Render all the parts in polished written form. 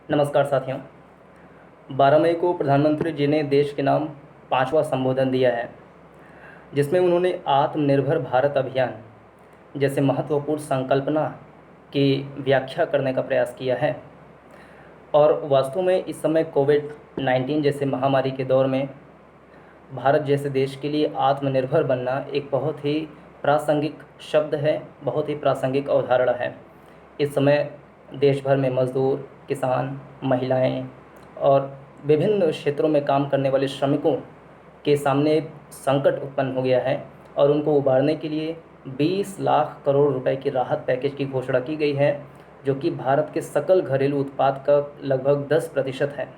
नमस्कार साथियों। 12 मई को प्रधानमंत्री जी ने देश के नाम पांचवा संबोधन दिया है, जिसमें उन्होंने आत्मनिर्भर भारत अभियान जैसे महत्वपूर्ण संकल्पना की व्याख्या करने का प्रयास किया है। और वास्तव में इस समय कोविड-19 जैसे महामारी के दौर में भारत जैसे देश के लिए आत्मनिर्भर बनना एक बहुत ही प्रासंगिक शब्द है, बहुत ही प्रासंगिक अवधारणा है। इस समय देश भर में मज़दूर, किसान, महिलाएं और विभिन्न क्षेत्रों में काम करने वाले श्रमिकों के सामने एक संकट उत्पन्न हो गया है और उनको उबारने के लिए 20 लाख करोड़ रुपए की राहत पैकेज की घोषणा की गई है, जो कि भारत के सकल घरेलू उत्पाद का लगभग 10% है।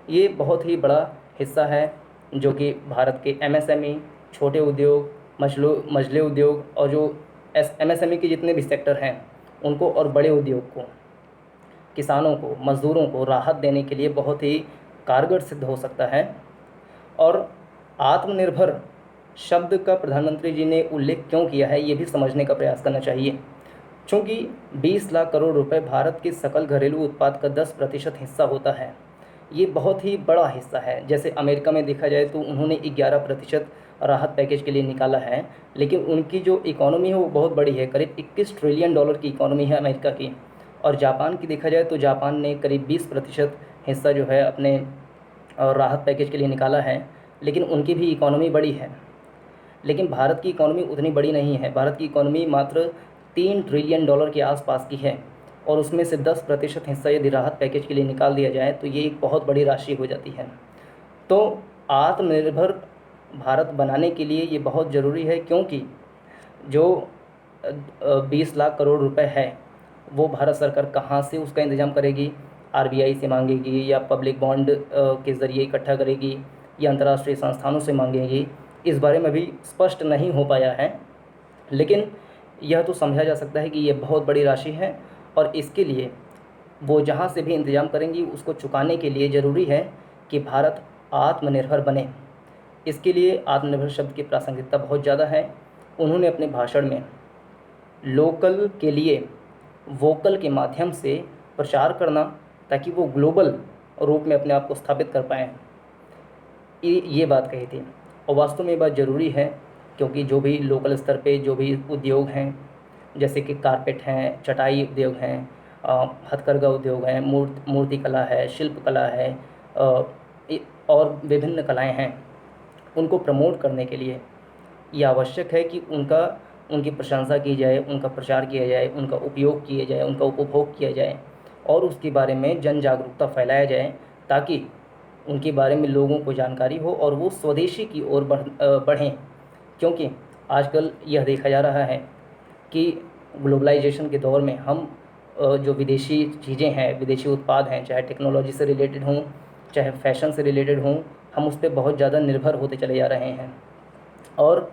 ये बहुत ही बड़ा हिस्सा है, जो कि भारत के एमएसएमई, छोटे उद्योग, मझले उद्योग और जो एमएसएमई के जितने भी सेक्टर हैं उनको और बड़े उद्योग को, किसानों को, मज़दूरों को राहत देने के लिए बहुत ही कारगर सिद्ध हो सकता है। और आत्मनिर्भर शब्द का प्रधानमंत्री जी ने उल्लेख क्यों किया है, ये भी समझने का प्रयास करना चाहिए। चूँकि 20 लाख करोड़ रुपए भारत के सकल घरेलू उत्पाद का 10% हिस्सा होता है। ये बहुत ही बड़ा हिस्सा है। जैसे अमेरिका में देखा जाए तो उन्होंने 11% राहत पैकेज के लिए निकाला है, लेकिन उनकी जो इकॉनमी है वो बहुत बड़ी है, करीब 21 ट्रिलियन डॉलर की इकॉनमी है अमेरिका की। और जापान की देखा जाए तो जापान ने करीब 20% हिस्सा जो है अपने राहत पैकेज के लिए निकाला है, लेकिन उनकी भी इकॉनमी बड़ी है। लेकिन भारत की इकॉनमी उतनी बड़ी नहीं है। भारत की इकॉनमी मात्र 3 ट्रिलियन डॉलर के आसपास की है, और उसमें से 10% हिस्सा यदि राहत पैकेज के लिए निकाल दिया जाए तो ये एक बहुत बड़ी राशि हो जाती है। तो आत्मनिर्भर भारत बनाने के लिए ये बहुत ज़रूरी है, क्योंकि जो 20 लाख करोड़ रुपए है वो भारत सरकार कहाँ से उसका इंतज़ाम करेगी? आरबीआई से मांगेगी या पब्लिक बॉन्ड के ज़रिए इकट्ठा करेगी या अंतर्राष्ट्रीय संस्थानों से मांगेगी? इस बारे में भी स्पष्ट नहीं हो पाया है, लेकिन यह तो समझा जा सकता है कि ये बहुत बड़ी राशि है और इसके लिए वो जहाँ से भी इंतज़ाम करेंगी उसको चुकाने के लिए ज़रूरी है कि भारत आत्मनिर्भर बने। इसके लिए आत्मनिर्भर शब्द की प्रासंगिकता बहुत ज़्यादा है। उन्होंने अपने भाषण में लोकल के लिए वोकल के माध्यम से प्रचार करना, ताकि वो ग्लोबल रूप में अपने आप को स्थापित कर पाएँ, ये बात कही थी। और वास्तव में ये बात ज़रूरी है, क्योंकि जो भी लोकल स्तर पे जो भी उद्योग हैं, जैसे कि कारपेट हैं, चटाई उद्योग हैं, हथकरघा उद्योग हैं, मूर्ति कला है, शिल्प कला है, और विभिन्न कलाएं हैं, उनको प्रमोट करने के लिए ये आवश्यक है कि उनकी प्रशंसा की जाए, उनका प्रचार किया जाए, उनका उपयोग किया जाए, उनका उपभोग किया जाए और उसके बारे में जन जागरूकता फैलाया जाए, ताकि उनके बारे में लोगों को जानकारी हो और वो स्वदेशी की ओर बढ़ें। क्योंकि आजकल यह देखा जा रहा है कि ग्लोबलाइजेशन के दौर में हम जो विदेशी चीज़ें हैं, विदेशी उत्पाद हैं, चाहे टेक्नोलॉजी से रिलेटेड हों, चाहे फैशन से रिलेटेड हों, हम उस पे बहुत ज़्यादा निर्भर होते चले जा रहे हैं। और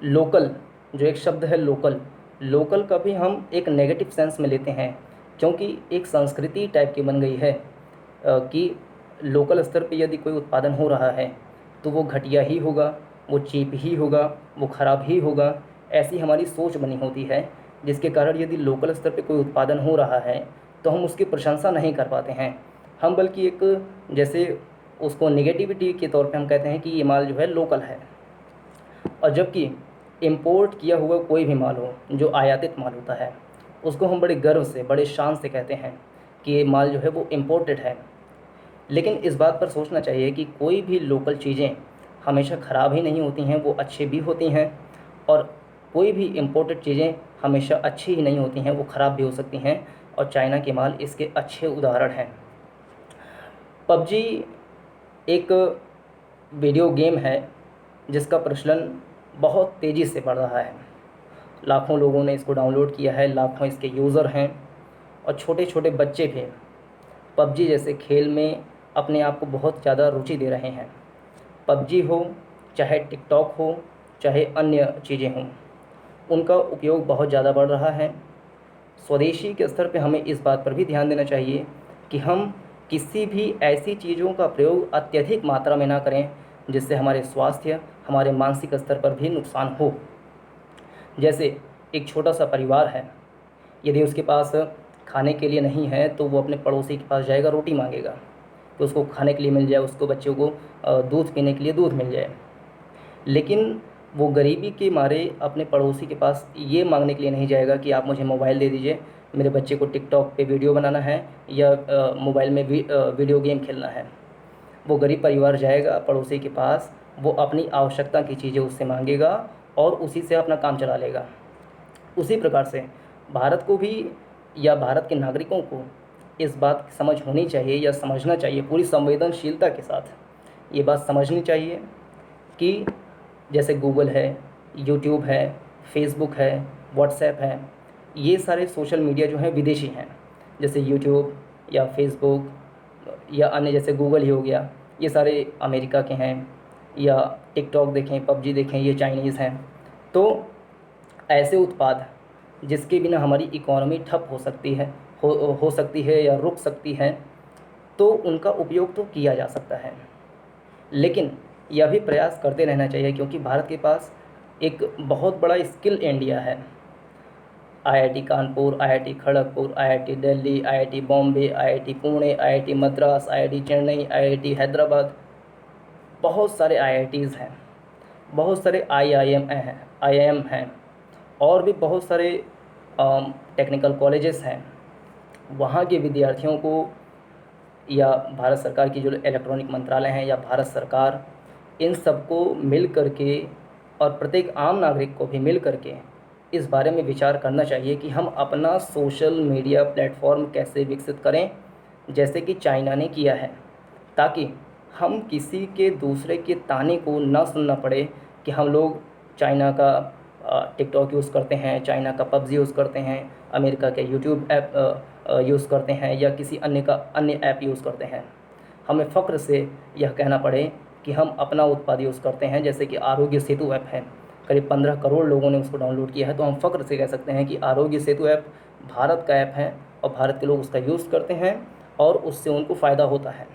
लोकल, जो एक शब्द है लोकल, लोकल का भी हम एक नेगेटिव सेंस में लेते हैं, क्योंकि एक संस्कृति टाइप की बन गई है कि लोकल स्तर पे यदि कोई उत्पादन हो रहा है तो वो घटिया ही होगा, वो चीप ही होगा, वो ख़राब ही होगा। ऐसी हमारी सोच बनी होती है, जिसके कारण यदि लोकल स्तर पे कोई उत्पादन हो रहा है तो हम उसकी प्रशंसा नहीं कर पाते हैं। हम बल्कि एक जैसे उसको नेगेटिविटी के तौर पे हम कहते हैं कि ये माल जो है लोकल है। और जबकि इम्पोर्ट किया हुआ कोई भी माल हो, जो आयातित माल होता है, उसको हम बड़े गर्व से, बड़े शान से कहते हैं कि ये माल जो है वो इम्पोर्टेड है। लेकिन इस बात पर सोचना चाहिए कि कोई भी लोकल चीज़ें हमेशा ख़राब ही नहीं होती हैं, वो अच्छी भी होती हैं। और कोई भी इम्पोर्टेड चीज़ें हमेशा अच्छी ही नहीं होती हैं, वो ख़राब भी हो सकती हैं। और चाइना के माल इसके अच्छे उदाहरण हैं। पबजी एक वीडियो गेम है जिसका प्रचलन बहुत तेज़ी से बढ़ रहा है। लाखों लोगों ने इसको डाउनलोड किया है, लाखों इसके यूज़र हैं, और छोटे छोटे बच्चे भी पबजी जैसे खेल में अपने आप को बहुत ज़्यादा रुचि दे रहे हैं। पबजी हो, चाहे टिकटॉक हो, चाहे अन्य चीज़ें हों, उनका उपयोग बहुत ज़्यादा बढ़ रहा है। स्वदेशी के स्तर पे हमें इस बात पर भी ध्यान देना चाहिए कि हम किसी भी ऐसी चीज़ों का प्रयोग अत्यधिक मात्रा में ना करें जिससे हमारे स्वास्थ्य, हमारे मानसिक स्तर पर भी नुकसान हो। जैसे एक छोटा सा परिवार है, यदि उसके पास खाने के लिए नहीं है तो वो अपने पड़ोसी के पास जाएगा, रोटी मांगेगा कि उसको खाने के लिए मिल जाए, उसको बच्चों को दूध पीने के लिए दूध मिल जाए। लेकिन वो गरीबी के मारे अपने पड़ोसी के पास ये मांगने के लिए नहीं जाएगा कि आप मुझे मोबाइल दे दीजिए, मेरे बच्चे को टिकटॉक पे वीडियो बनाना है या मोबाइल में वीडियो गेम खेलना है। वो गरीब परिवार जाएगा पड़ोसी के पास, वो अपनी आवश्यकता की चीज़ें उससे मांगेगा और उसी से अपना काम चला लेगा। उसी प्रकार से भारत को भी या भारत के नागरिकों को इस बात की समझ होनी चाहिए या समझना चाहिए, पूरी संवेदनशीलता के साथ ये बात समझनी चाहिए कि जैसे गूगल है, यूट्यूब है, फेसबुक है, व्हाट्सएप है, ये सारे सोशल मीडिया जो हैं विदेशी हैं। जैसे यूट्यूब या फेसबुक या अन्य जैसे गूगल ही हो गया, ये सारे अमेरिका के हैं। या टिकटॉक देखें, पबजी देखें, ये चाइनीज़ हैं। तो ऐसे उत्पाद जिसके बिना हमारी इकोनॉमी ठप हो सकती है या रुक सकती है, तो उनका उपयोग तो किया जा सकता है। लेकिन यह भी प्रयास करते रहना चाहिए क्योंकि भारत के पास एक बहुत बड़ा स्किल इंडिया है। IIT Kanpur, IIT Kharagpur, IIT Delhi, IIT Bombay, IIT Pune, IIT Madras, IIT Chennai, IIT Hyderabad, बहुत सारे आईआईटीज़ हैं, बहुत सारे आईआईएम हैं और भी बहुत सारे टेक्निकल कॉलेजेस हैं। वहाँ के विद्यार्थियों को या भारत सरकार की जो इलेक्ट्रॉनिक मंत्रालय हैं या भारत सरकार, इन सबको मिल करके और प्रत्येक आम नागरिक को भी मिल करके इस बारे में विचार करना चाहिए कि हम अपना सोशल मीडिया प्लेटफॉर्म कैसे विकसित करें, जैसे कि चाइना ने किया है, ताकि हम किसी के दूसरे के ताने को ना सुनना पड़े कि हम लोग चाइना का टिकटॉक यूज़ करते हैं, चाइना का पबजी यूज़ करते हैं, अमेरिका के यूट्यूब ऐप यूज़ करते हैं या किसी अन्य ऐप यूज़ करते हैं। हमें फ़ख्र से यह कहना पड़े कि हम अपना उत्पाद यूज़ करते हैं। जैसे कि आरोग्य सेतु ऐप है, करीब 15 करोड़ लोगों ने उसको डाउनलोड किया है, तो हम फ़ख्र से कह सकते हैं कि आरोग्य सेतु ऐप भारत का ऐप है और भारत के लोग उसका यूज़ करते हैं और उससे उनको फ़ायदा होता है।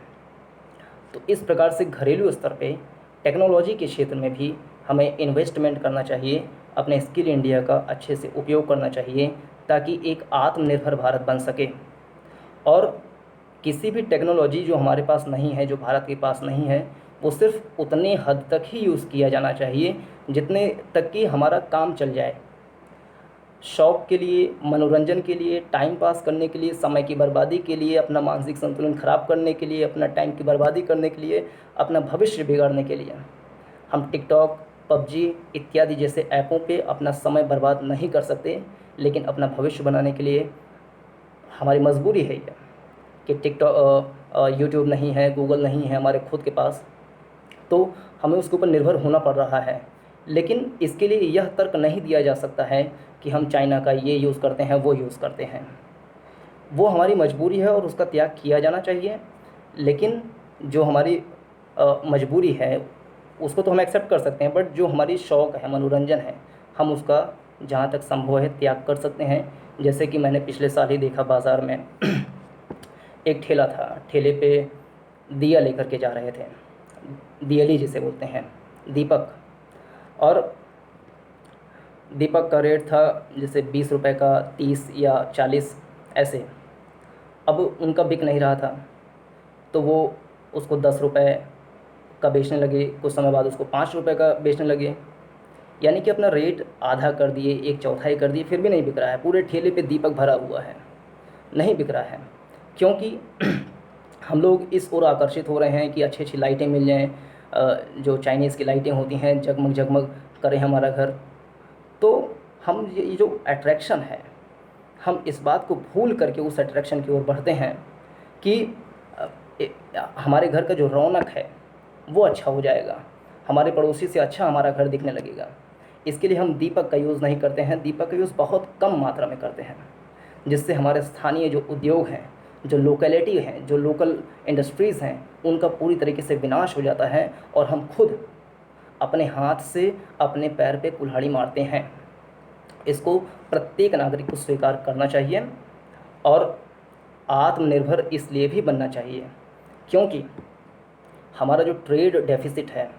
तो इस प्रकार से घरेलू स्तर पे टेक्नोलॉजी के क्षेत्र में भी हमें इन्वेस्टमेंट करना चाहिए, अपने स्किल इंडिया का अच्छे से उपयोग करना चाहिए ताकि एक आत्मनिर्भर भारत बन सके। और किसी भी टेक्नोलॉजी जो हमारे पास नहीं है, जो भारत के पास नहीं है, वो सिर्फ उतने हद तक ही यूज़ किया जाना चाहिए जितने तक कि हमारा काम चल जाए। शौक़ के लिए, मनोरंजन के लिए, टाइम पास करने के लिए, समय की बर्बादी के लिए, अपना मानसिक संतुलन ख़राब करने के लिए, अपना टाइम की बर्बादी करने के लिए, अपना भविष्य बिगाड़ने के लिए हम टिकटॉक, पबजी इत्यादि जैसे ऐपों पे अपना समय बर्बाद नहीं कर सकते। लेकिन अपना भविष्य बनाने के लिए हमारी मजबूरी है ये कि यूट्यूब नहीं है, गूगल नहीं है हमारे खुद के पास, तो हमें उसके ऊपर निर्भर होना पड़ रहा है। लेकिन इसके लिए यह तर्क नहीं दिया जा सकता है कि हम चाइना का ये यूज़ करते हैं, वो यूज़ करते हैं। वो हमारी मजबूरी है और उसका त्याग किया जाना चाहिए। लेकिन जो हमारी मजबूरी है उसको तो हम एक्सेप्ट कर सकते हैं, बट जो हमारी शौक़ है, मनोरंजन है, हम उसका जहाँ तक संभव है त्याग कर सकते हैं। जैसे कि मैंने पिछले साल ही देखा बाज़ार में एक ठेला था, ठेले पे दिया लेकर के जा रहे थे, दियली जिसे बोलते हैं, दीपक। और दीपक का रेट था जैसे 20 रुपए का, 30 या 40 ऐसे। अब उनका बिक नहीं रहा था तो वो उसको 10 रुपए का बेचने लगे, कुछ समय बाद उसको 5 रुपए का बेचने लगे। यानी कि अपना रेट आधा कर दिए, एक चौथाई कर दिए, फिर भी नहीं बिक रहा है। पूरे ठेले पे दीपक भरा हुआ है, नहीं बिक रहा है, क्योंकि हम लोग इस ओर आकर्षित हो रहे हैं कि अच्छी अच्छी लाइटें मिल जाएँ, जो चाइनीज़ की लाइटें होती हैं, जगमग जगमग करें हमारा घर। तो हम ये जो अट्रैक्शन है, हम इस बात को भूल करके उस अट्रैक्शन की ओर बढ़ते हैं कि हमारे घर का जो रौनक है वो अच्छा हो जाएगा, हमारे पड़ोसी से अच्छा हमारा घर दिखने लगेगा। इसके लिए हम दीपक का यूज़ नहीं करते हैं, दीपक का यूज़ बहुत कम मात्रा में करते हैं, जिससे हमारे स्थानीय जो उद्योग हैं, जो लोकेलिटी हैं, जो लोकल इंडस्ट्रीज़ हैं, उनका पूरी तरीके से विनाश हो जाता है और हम खुद अपने हाथ से अपने पैर पे कुल्हाड़ी मारते हैं। इसको प्रत्येक नागरिक को स्वीकार करना चाहिए और आत्मनिर्भर इसलिए भी बनना चाहिए क्योंकि हमारा जो ट्रेड डेफिसिट है,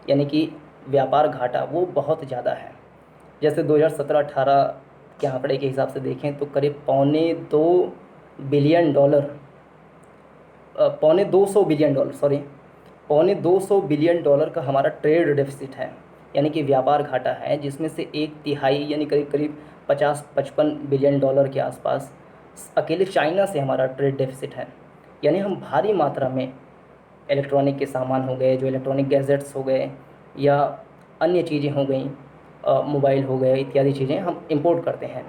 यानी कि व्यापार घाटा, वो बहुत ज़्यादा है। जैसे 2017-18 के आंकड़े के हिसाब से देखें तो करीब 2.25 बिलियन डॉलर, पौने 200 बिलियन डॉलर, सॉरी, पौने 200 बिलियन डॉलर का हमारा ट्रेड डेफिसिट है, यानी कि व्यापार घाटा है, जिसमें से एक तिहाई यानी करीब करीब 50-55 बिलियन डॉलर के आसपास अकेले चाइना से हमारा ट्रेड डेफिसिट है। यानी हम भारी मात्रा में इलेक्ट्रॉनिक के सामान हो गए, जो इलेक्ट्रॉनिक गैजेट्स हो गए या अन्य चीज़ें हो गई, मोबाइल हो गए, इत्यादि चीज़ें हम इंपोर्ट करते हैं।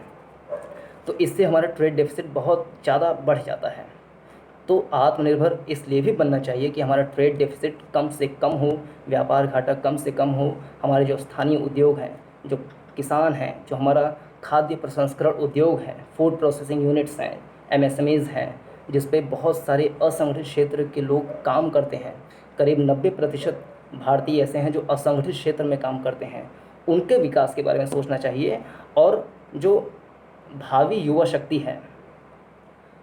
तो इससे हमारा ट्रेड डेफिसिट बहुत ज़्यादा बढ़ जाता है। तो आत्मनिर्भर इसलिए भी बनना चाहिए कि हमारा ट्रेड डेफिसिट कम से कम हो, व्यापार घाटा कम से कम हो, हमारे जो स्थानीय उद्योग हैं, जो किसान हैं, जो हमारा खाद्य प्रसंस्करण उद्योग है, फूड प्रोसेसिंग यूनिट्स हैं, एमएसएमईज़ हैं, जिस पे बहुत सारे असंगठित क्षेत्र के लोग काम करते हैं। करीब 90% भारतीय ऐसे हैं जो असंगठित क्षेत्र में काम करते हैं। उनके विकास के बारे में सोचना चाहिए, और जो भावी युवा शक्ति है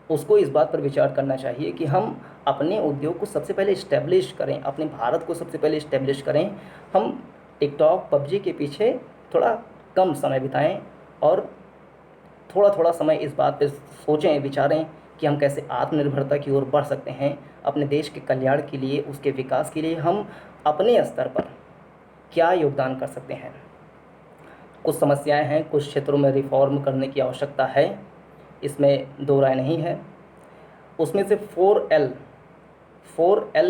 उसको इस बात पर विचार करना चाहिए कि हम अपने उद्योग को सबसे पहले इस्टेब्लिश करें, अपने भारत को सबसे पहले इस्टेब्लिश करें। हम टिकटॉक, पबजी के पीछे थोड़ा कम समय बिताएं और थोड़ा थोड़ा समय इस बात पे सोचें, विचारें कि हम कैसे आत्मनिर्भरता की ओर बढ़ सकते हैं। अपने देश के कल्याण के लिए, उसके विकास के लिए हम अपने स्तर पर क्या योगदान कर सकते हैं। कुछ समस्याएं हैं, कुछ क्षेत्रों में रिफॉर्म करने की आवश्यकता है, इसमें दो राय नहीं है। उसमें से 4L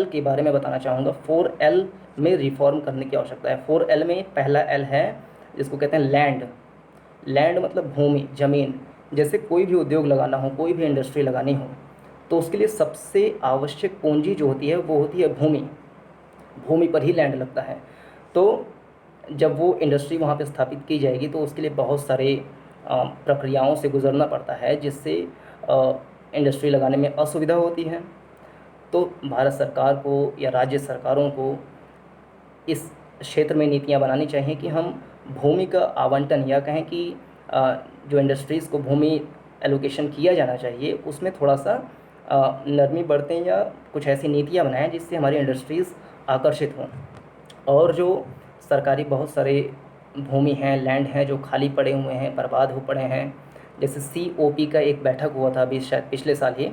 के बारे में बताना चाहूँगा। 4L में रिफॉर्म करने की आवश्यकता है। 4L में पहला L है जिसको कहते हैं लैंड। लैंड मतलब भूमि, ज़मीन। जैसे कोई भी उद्योग लगाना हो, कोई भी इंडस्ट्री लगानी हो, तो उसके लिए सबसे आवश्यक पूंजी जो होती है वो होती है भूमि। भूमि पर ही लैंड लगता है। तो जब वो इंडस्ट्री वहाँ पे स्थापित की जाएगी तो उसके लिए बहुत सारे प्रक्रियाओं से गुजरना पड़ता है, जिससे इंडस्ट्री लगाने में असुविधा होती है। तो भारत सरकार को या राज्य सरकारों को इस क्षेत्र में नीतियाँ बनानी चाहिए कि हम भूमि का आवंटन, या कहें कि जो इंडस्ट्रीज़ को भूमि एलोकेशन किया जाना चाहिए उसमें थोड़ा सा नरमी बरतें, या कुछ ऐसी नीतियाँ बनाएं जिससे हमारी इंडस्ट्रीज़ आकर्षित हों। और जो सरकारी बहुत सारे भूमि हैं, लैंड हैं जो खाली पड़े हुए हैं, बर्बाद हो पड़े हैं, जैसे COP का एक बैठक हुआ था अभी शायद पिछले साल ही,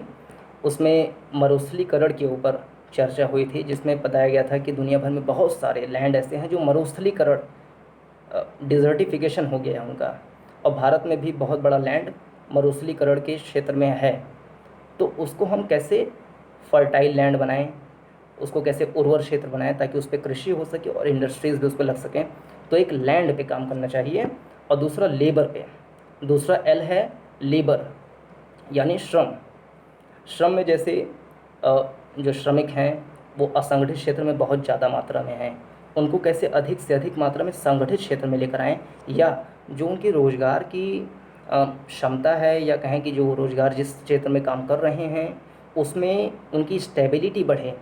उसमें मरुस्थलीकरण के ऊपर चर्चा हुई थी, जिसमें बताया गया था कि दुनिया भर में बहुत सारे लैंड ऐसे हैं जो मरुस्थलीकरण, डिज़र्टिफिकेशन हो गया है उनका, और भारत में भी बहुत बड़ा लैंड मरुस्थलीकरण के क्षेत्र में है। तो उसको हम कैसे फर्टाइल लैंड बनाएं, उसको कैसे उर्वर क्षेत्र बनाएं ताकि उस पर कृषि हो सके और इंडस्ट्रीज़ भी उस पर लग सकें। तो एक लैंड पे काम करना चाहिए, और दूसरा लेबर पे। दूसरा L है लेबर, यानी श्रम। श्रम में जैसे जो श्रमिक हैं वो असंगठित क्षेत्र में बहुत ज़्यादा मात्रा में हैं, उनको कैसे अधिक से अधिक मात्रा में संगठित क्षेत्र में लेकर आएँ, या जो उनकी रोज़गार की क्षमता है, या कहें कि जो रोज़गार जिस क्षेत्र में काम कर रहे हैं उसमें उनकी स्टेबिलिटी बढ़े।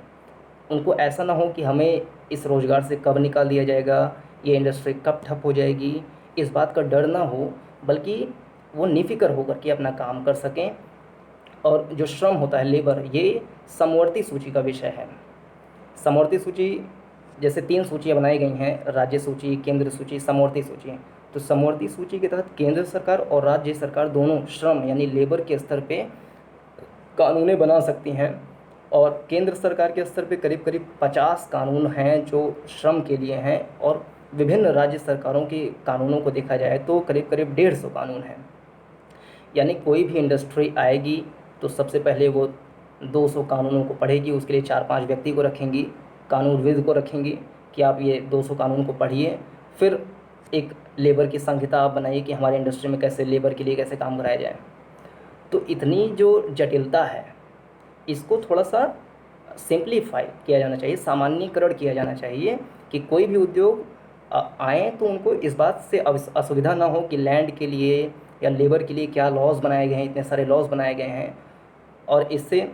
उनको ऐसा ना हो कि हमें इस रोज़गार से कब निकाल दिया जाएगा, ये इंडस्ट्री कब ठप हो जाएगी, इस बात का डर ना हो, बल्कि वो निफ़िक्र होकर के अपना काम कर सकें। और जो श्रम होता है, लेबर, ये समवर्ती सूची का विषय है। समवर्ती सूची, जैसे 3 सूचियाँ बनाई गई हैं, राज्य सूची, केंद्र सूची, समवर्ती सूची। तो समवर्ती सूची के तहत केंद्र सरकार और राज्य सरकार दोनों श्रम यानी लेबर के स्तर पे कानूनें बना सकती हैं, और केंद्र सरकार के स्तर पे करीब करीब 50 कानून हैं जो श्रम के लिए हैं, और विभिन्न राज्य सरकारों के कानूनों को देखा जाए तो करीब करीब 150 कानून हैं। यानी कोई भी इंडस्ट्री आएगी तो सबसे पहले वो 200 कानूनों को पढ़ेगी, उसके लिए 4-5 व्यक्ति को रखेंगी, कानूनविद को रखेंगी कि आप ये 200 कानून को पढ़िए। फिर एक लेबर की संहिता आप बनाइए कि हमारे इंडस्ट्री में कैसे लेबर के लिए कैसे काम कराया जाए। तो इतनी जो जटिलता है इसको थोड़ा सा सिंप्लीफाई किया जाना चाहिए, सामान्यीकरण किया जाना चाहिए, कि कोई भी उद्योग आए तो उनको इस बात से असुविधा ना हो कि लैंड के लिए या लेबर के लिए क्या लॉज बनाए गए हैं, इतने सारे लॉज बनाए गए हैं। और इससे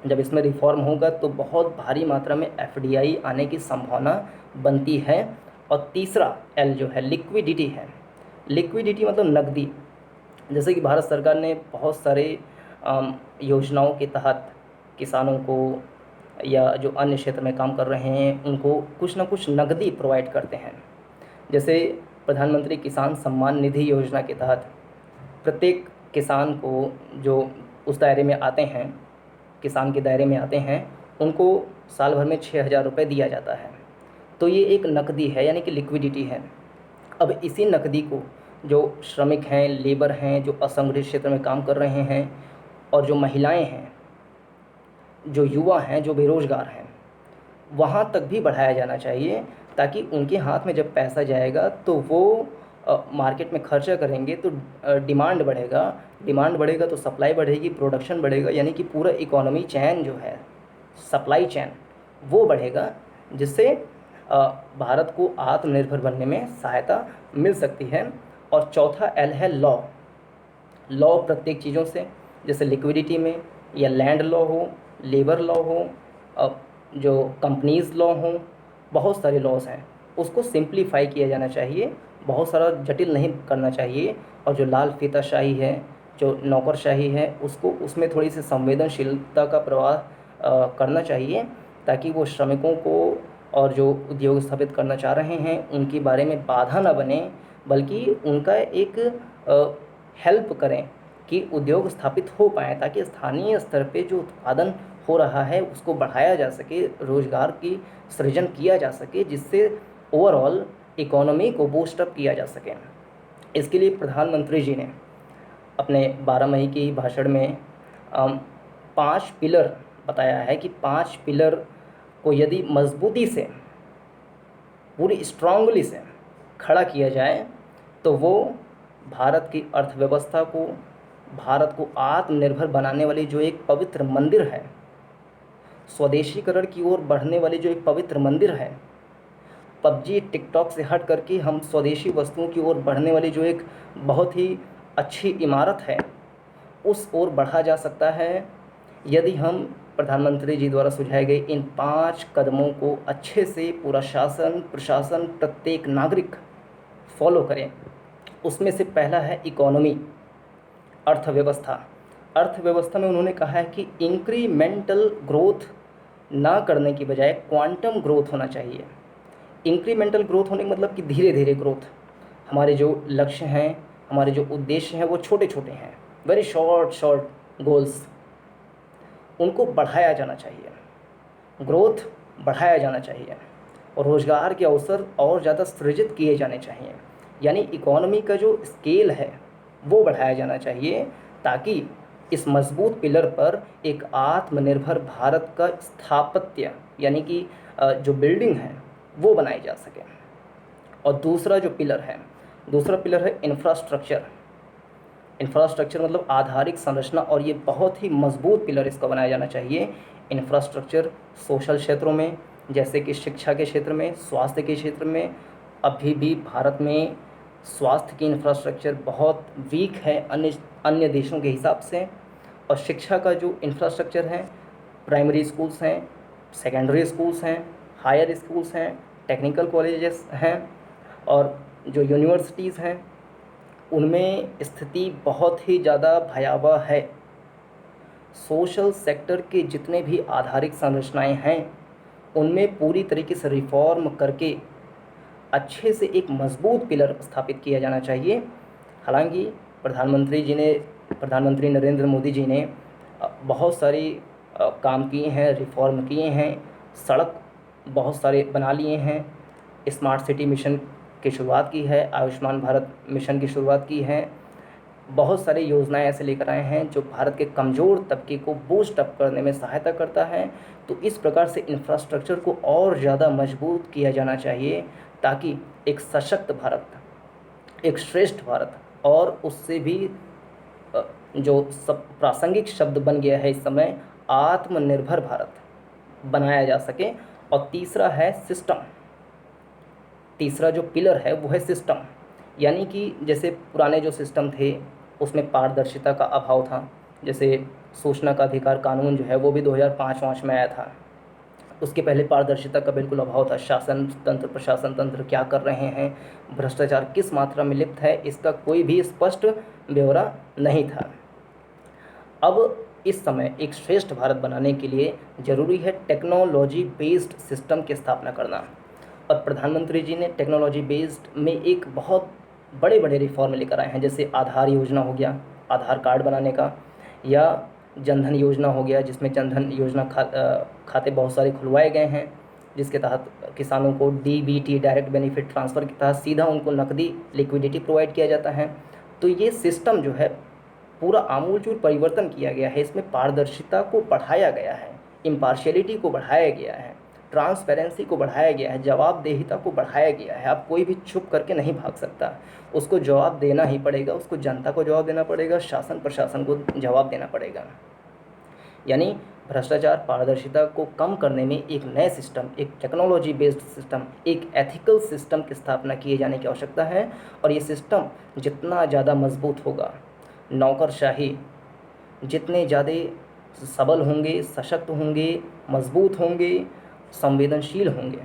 जब इसमें रिफॉर्म होगा तो बहुत भारी मात्रा में FDI आने की संभावना बनती है। और तीसरा L जो है लिक्विडिटी है। लिक्विडिटी मतलब नकदी। जैसे कि भारत सरकार ने बहुत सारे योजनाओं के तहत किसानों को या जो अन्य क्षेत्र में काम कर रहे हैं उनको कुछ ना कुछ नकदी प्रोवाइड करते हैं। जैसे प्रधानमंत्री किसान सम्मान निधि योजना के तहत प्रत्येक किसान को जो उस दायरे में आते हैं, किसान के दायरे में आते हैं, उनको साल भर में 6,000 रुपये दिया जाता है। तो ये एक नकदी है, यानी कि लिक्विडिटी है। अब इसी नकदी को जो श्रमिक हैं, लेबर हैं, जो असंगठित क्षेत्र में काम कर रहे हैं, और जो महिलाएं हैं, जो युवा हैं, जो बेरोज़गार हैं, वहाँ तक भी बढ़ाया जाना चाहिए, ताकि उनके हाथ में जब पैसा जाएगा तो वो मार्केट में खर्चा करेंगे तो डिमांड बढ़ेगा, डिमांड बढ़ेगा तो सप्लाई बढ़ेगी, प्रोडक्शन बढ़ेगा, यानी कि पूरा इकोनॉमी चैन जो है, सप्लाई चैन, वो बढ़ेगा, जिससे भारत को आत्मनिर्भर बनने में सहायता मिल सकती है। और चौथा एल है लॉ। लॉ प्रत्येक चीज़ों से, जैसे लिक्विडिटी में, या लैंड लॉ हो, लेबर लॉ हो, जो कंपनीज़ लॉ हों, बहुत सारे लॉज हैं, उसको सिंप्लीफाई किया जाना चाहिए, बहुत सारा जटिल नहीं करना चाहिए। और जो लाल फीताशाही है, जो नौकरशाही है, उसको उसमें थोड़ी सी संवेदनशीलता का प्रवाह करना चाहिए, ताकि वो श्रमिकों को और जो उद्योग स्थापित करना चाह रहे हैं उनके बारे में बाधा ना बने, बल्कि उनका एक हेल्प करें कि उद्योग स्थापित हो पाएँ, ताकि स्थानीय स्तर पे जो उत्पादन हो रहा है उसको बढ़ाया जा सके, रोज़गार की सृजन किया जा सके, जिससे ओवरऑल इकोनॉमी को बूस्ट अप किया जा सके। इसके लिए प्रधानमंत्री जी ने अपने 12 मई की भाषण में 5 पिलर बताया है कि 5 पिलर को यदि मजबूती से, पूरी स्ट्रांगली से खड़ा किया जाए तो वो भारत की अर्थव्यवस्था को, भारत को आत्मनिर्भर बनाने वाली जो एक पवित्र मंदिर है, स्वदेशीकरण की ओर बढ़ने वाली जो एक पवित्र मंदिर है, पबजी टिकटॉक से हट करके हम स्वदेशी वस्तुओं की ओर बढ़ने वाली जो एक बहुत ही अच्छी इमारत है, उस ओर बढ़ा जा सकता है, यदि हम प्रधानमंत्री जी द्वारा सुझाए गए इन 5 कदमों को अच्छे से पूरा शासन, प्रशासन, प्रत्येक नागरिक फॉलो करें। उसमें से पहला है इकोनॉमी, अर्थव्यवस्था। अर्थव्यवस्था में उन्होंने कहा है कि इंक्रीमेंटल ग्रोथ ना करने की बजाय क्वांटम ग्रोथ होना चाहिए। इंक्रीमेंटल ग्रोथ होने का मतलब कि धीरे धीरे ग्रोथ। हमारे जो लक्ष्य हैं, हमारे जो उद्देश्य हैं, वो छोटे छोटे हैं, वेरी शॉर्ट शॉर्ट गोल्स, उनको बढ़ाया जाना चाहिए, ग्रोथ बढ़ाया जाना चाहिए, और रोज़गार के अवसर और ज़्यादा सृजित किए जाने चाहिए। यानी इकोनॉमी का जो स्केल है वो बढ़ाया जाना चाहिए, ताकि इस मजबूत पिलर पर एक आत्मनिर्भर भारत का स्थापत्य, यानी कि जो बिल्डिंग है वो बनाई जा सके। और दूसरा पिलर है इंफ्रास्ट्रक्चर। इंफ्रास्ट्रक्चर मतलब आधारिक संरचना, और ये बहुत ही मजबूत पिलर इसका बनाया जाना चाहिए। इंफ्रास्ट्रक्चर सोशल क्षेत्रों में, जैसे कि शिक्षा के क्षेत्र में, स्वास्थ्य के क्षेत्र में, अभी भी भारत में स्वास्थ्य की इंफ्रास्ट्रक्चर बहुत वीक है अन्य देशों के हिसाब से। और शिक्षा का जो इंफ्रास्ट्रक्चर है, प्राइमरी स्कूल्स हैं, सेकेंडरी स्कूल्स हैं, हायर स्कूल्स हैं, टेक्निकल कॉलेजेस हैं, और जो यूनिवर्सिटीज़ हैं, उनमें स्थिति बहुत ही ज़्यादा भयावह है। सोशल सेक्टर के जितने भी आधारिक संरचनाएं हैं, उनमें पूरी तरीके से रिफॉर्म करके अच्छे से एक मजबूत पिलर स्थापित किया जाना चाहिए। हालांकि प्रधानमंत्री नरेंद्र मोदी जी ने बहुत सारी काम किए हैं, रिफॉर्म किए हैं, सड़क बहुत सारे बना लिए हैं, स्मार्ट सिटी मिशन की शुरुआत की है, आयुष्मान भारत मिशन की शुरुआत की है, बहुत सारी योजनाएं ऐसे लेकर आए हैं जो भारत के कमज़ोर तबके को बूस्ट अप करने में सहायता करता है। तो इस प्रकार से इंफ्रास्ट्रक्चर को और ज़्यादा मजबूत किया जाना चाहिए, ताकि एक सशक्त भारत, एक श्रेष्ठ भारत, और उससे भी जो सब प्रासंगिक शब्द बन गया है इस समय, आत्मनिर्भर भारत बनाया जा सके। और तीसरा है सिस्टम। तीसरा जो पिलर है वो है सिस्टम, यानी कि जैसे पुराने जो सिस्टम थे उसमें पारदर्शिता का अभाव था। जैसे सूचना का अधिकार कानून जो है वो भी 2005 में आया था, उसके पहले पारदर्शिता का बिल्कुल अभाव था। शासन तंत्र, प्रशासन तंत्र क्या कर रहे हैं, भ्रष्टाचार किस मात्रा में लिप्त है, इसका कोई भी स्पष्ट ब्यौरा नहीं था। अब इस समय एक श्रेष्ठ भारत बनाने के लिए ज़रूरी है टेक्नोलॉजी बेस्ड सिस्टम की स्थापना करना। और प्रधानमंत्री जी ने टेक्नोलॉजी बेस्ड में एक बहुत बड़े बड़े रिफॉर्म लेकर आए हैं, जैसे आधार योजना हो गया, आधार कार्ड बनाने का, या जनधन योजना हो गया, जिसमें जनधन योजना खाते बहुत सारे खुलवाए गए हैं, जिसके तहत किसानों को डीबीटी डायरेक्ट बेनिफिट ट्रांसफ़र के तहत सीधा उनको नकदी लिक्विडिटी प्रोवाइड किया जाता है। तो ये सिस्टम जो है पूरा आमूलचूल परिवर्तन किया गया है। इसमें पारदर्शिता को बढ़ाया गया है, इम्पार्शियलिटी को बढ़ाया गया है, ट्रांसपेरेंसी को बढ़ाया गया है, जवाबदेहिता को बढ़ाया गया है। अब कोई भी छुप करके नहीं भाग सकता, उसको जवाब देना ही पड़ेगा, उसको जनता को जवाब देना पड़ेगा, शासन प्रशासन को जवाब देना पड़ेगा। यानी भ्रष्टाचार पारदर्शिता को कम करने में एक नए सिस्टम, एक टेक्नोलॉजी बेस्ड सिस्टम, एक एथिकल सिस्टम की स्थापना किए जाने की आवश्यकता है। और ये सिस्टम जितना ज़्यादा मजबूत होगा, नौकरशाही जितने ज़्यादा सबल होंगे, सशक्त होंगे, मजबूत होंगे, संवेदनशील होंगे,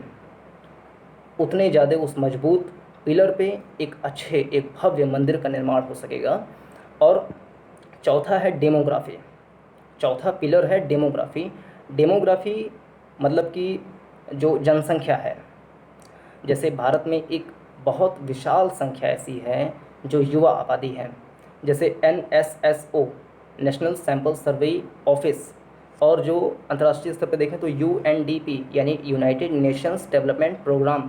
उतने ज़्यादा उस मजबूत पिलर पे एक अच्छे, एक भव्य मंदिर का निर्माण हो सकेगा। और चौथा है डेमोग्राफी। चौथा पिलर है डेमोग्राफी। डेमोग्राफी मतलब कि जो जनसंख्या है, जैसे भारत में एक बहुत विशाल संख्या ऐसी है जो युवा आबादी है। जैसे NSSO national sample survey office, और जो अंतर्राष्ट्रीय स्तर पर देखें तो UNDP यानी यूनाइटेड नेशंस डेवलपमेंट प्रोग्राम,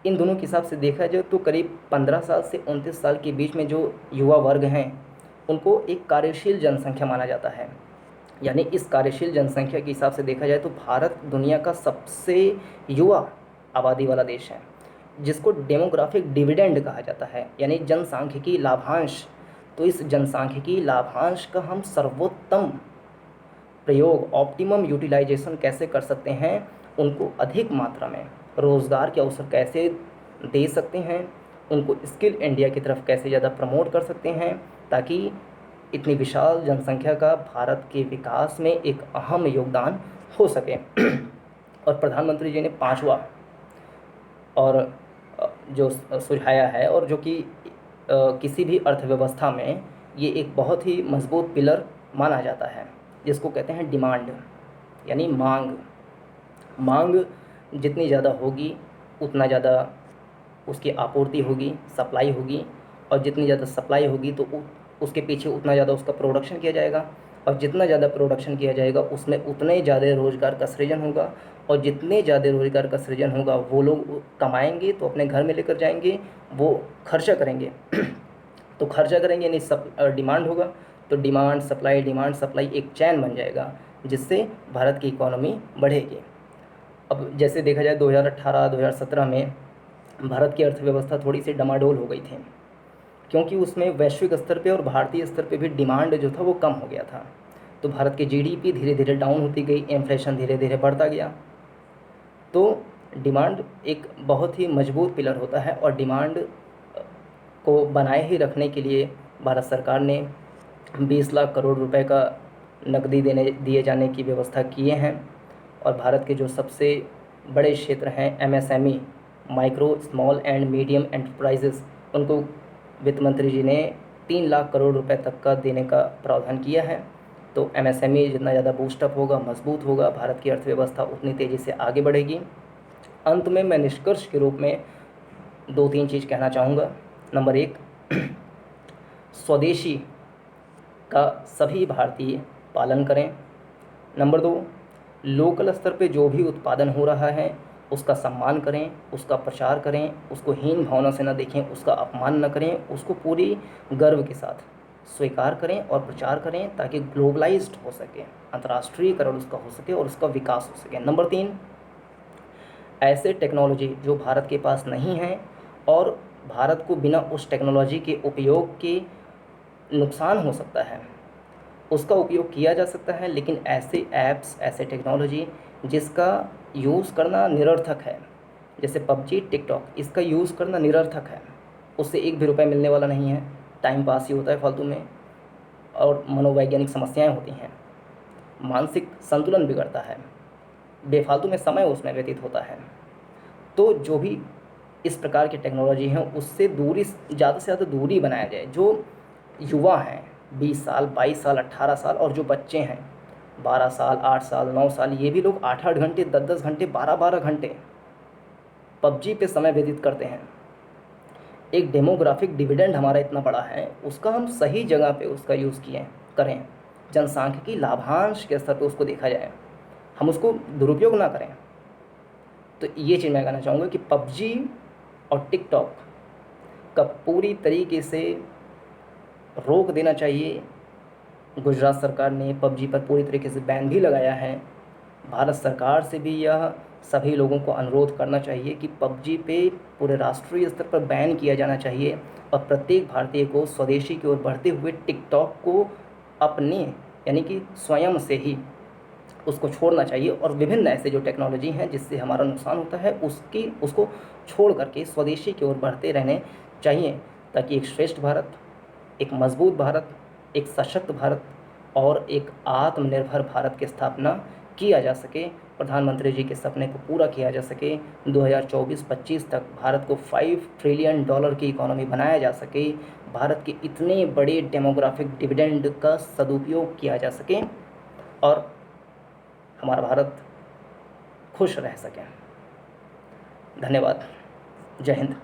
इन दोनों के हिसाब से देखा जाए तो करीब 15 साल से 29 साल के बीच में जो युवा वर्ग हैं उनको एक कार्यशील जनसंख्या माना जाता है। यानी इस कार्यशील जनसंख्या के हिसाब से देखा जाए तो भारत दुनिया का सबसे युवा आबादी वाला देश है, जिसको डेमोग्राफिक डिविडेंड कहा जाता है, यानी जनसांख्यिकी लाभांश। तो इस जनसांख्यिकी लाभांश का हम सर्वोत्तम प्रयोग, ऑप्टिमम यूटिलाइजेशन कैसे कर सकते हैं, उनको अधिक मात्रा में रोज़गार के अवसर कैसे दे सकते हैं, उनको स्किल इंडिया की तरफ कैसे ज़्यादा प्रमोट कर सकते हैं, ताकि इतनी विशाल जनसंख्या का भारत के विकास में एक अहम योगदान हो सके। और प्रधानमंत्री जी ने पांचवा और जो सुझाया है, और जो कि किसी भी अर्थव्यवस्था में ये एक बहुत ही मजबूत पिलर माना जाता है, जिसको कहते हैं डिमांड, यानी मांग। मांग जितनी ज़्यादा होगी उतना ज़्यादा उसकी आपूर्ति होगी, सप्लाई होगी, और जितनी ज़्यादा सप्लाई होगी तो उसके पीछे उतना ज़्यादा उसका प्रोडक्शन किया जाएगा, और जितना ज़्यादा प्रोडक्शन किया जाएगा उसमें उतने ज़्यादा रोज़गार का सृजन होगा, और जितने ज़्यादा रोज़गार का सृजन होगा वो लोग कमाएंगे तो अपने घर में लेकर जाएंगे, वो खर्चा करेंगे तो खर्चा करेंगे, यानी सब डिमांड होगा, तो डिमांड सप्लाई एक चैन बन जाएगा, जिससे भारत की इकोनॉमी बढ़ेगी। अब जैसे देखा जाए 2018-2017 में भारत की अर्थव्यवस्था थोड़ी सी डमाडोल हो गई थी, क्योंकि उसमें वैश्विक स्तर पे और भारतीय स्तर पे भी डिमांड जो था वो कम हो गया था। तो भारत की GDP धीरे धीरे डाउन होती गई, इन्फ्लेशन धीरे धीरे बढ़ता गया। तो डिमांड एक बहुत ही मजबूत पिलर होता है, और डिमांड को बनाए ही रखने के लिए भारत सरकार ने 20 लाख करोड़ रुपए का नकदी दिए जाने की व्यवस्था किए हैं। और भारत के जो सबसे बड़े क्षेत्र हैं MSME, micro small and medium enterprises, उनको वित्त मंत्री जी ने 3 लाख करोड़ रुपए तक का देने का प्रावधान किया है। तो MSME जितना ज़्यादा बूस्टअप होगा, मजबूत होगा, भारत की अर्थव्यवस्था उतनी तेज़ी से आगे बढ़ेगी। अंत में मैं निष्कर्ष के रूप में 2-3 चीज़ कहना चाहूँगा। नंबर 1, स्वदेशी का सभी भारतीय पालन करें। नंबर 2, लोकल स्तर पे जो भी उत्पादन हो रहा है उसका सम्मान करें, उसका प्रचार करें, उसको हीन भावना से न देखें, उसका अपमान न करें, उसको पूरी गर्व के साथ स्वीकार करें और प्रचार करें, ताकि ग्लोबलाइज्ड हो सके, अंतर्राष्ट्रीयकरण उसका हो सके और उसका विकास हो सके। नंबर 3, ऐसे टेक्नोलॉजी जो भारत के पास नहीं है और भारत को बिना उस टेक्नोलॉजी के उपयोग के नुकसान हो सकता है, उसका उपयोग किया जा सकता है। लेकिन ऐसे ऐप्स, ऐसे टेक्नोलॉजी जिसका यूज़ करना निरर्थक है, जैसे PUBG, TikTok, इसका यूज़ करना निरर्थक है, उससे 1 भी रुपये मिलने वाला नहीं है, टाइम पास ही होता है फालतू में, और मनोवैज्ञानिक समस्याएं होती हैं, मानसिक संतुलन बिगड़ता है, बेफालतू में समय उसमें व्यतीत होता है। तो जो भी इस प्रकार की टेक्नोलॉजी हैं उससे दूरी, ज़्यादा से ज़्यादा दूरी बनाया जाए। जो युवा हैं 20 साल, 22 साल, 18 साल, और जो बच्चे हैं 12 साल, 8 साल, 9 साल, ये भी लोग 8-8 घंटे, 10-10 घंटे, 12-12 घंटे PUBG पे समय व्यतीत करते हैं। एक डेमोग्राफिक डिविडेंड हमारा इतना बड़ा है, उसका हम सही जगह पे उसका यूज़ करें, जनसांख्यिकी लाभांश के स्तर पर उसको देखा जाए, हम उसको दुरुपयोग ना करें। तो ये चीज़ मैं कहना चाहूँगा कि पबजी और टिकटॉक का पूरी तरीके से रोक देना चाहिए। गुजरात सरकार ने पबजी पर पूरी तरीके से बैन भी लगाया है। भारत सरकार से भी यह सभी लोगों को अनुरोध करना चाहिए कि पबजी पे पूरे राष्ट्रीय स्तर पर बैन किया जाना चाहिए और प्रत्येक भारतीय को स्वदेशी की ओर बढ़ते हुए टिकटॉक को अपने यानी कि स्वयं से ही उसको छोड़ना चाहिए और विभिन्न ऐसे जो टेक्नोलॉजी हैं जिससे हमारा नुकसान होता है उसको छोड़ करके स्वदेशी की ओर बढ़ते रहने चाहिए, ताकि एक श्रेष्ठ भारत, एक मजबूत भारत, एक सशक्त भारत और एक आत्मनिर्भर भारत की स्थापना किया जा सके। प्रधानमंत्री जी के सपने को पूरा किया जा सके। 2024-25 तक भारत को $5 ट्रिलियन की इकोनॉमी बनाया जा सके। भारत के इतने बड़े डेमोग्राफिक डिविडेंड का सदुपयोग किया जा सके और हमारा भारत खुश रह सके। धन्यवाद। जय हिंद।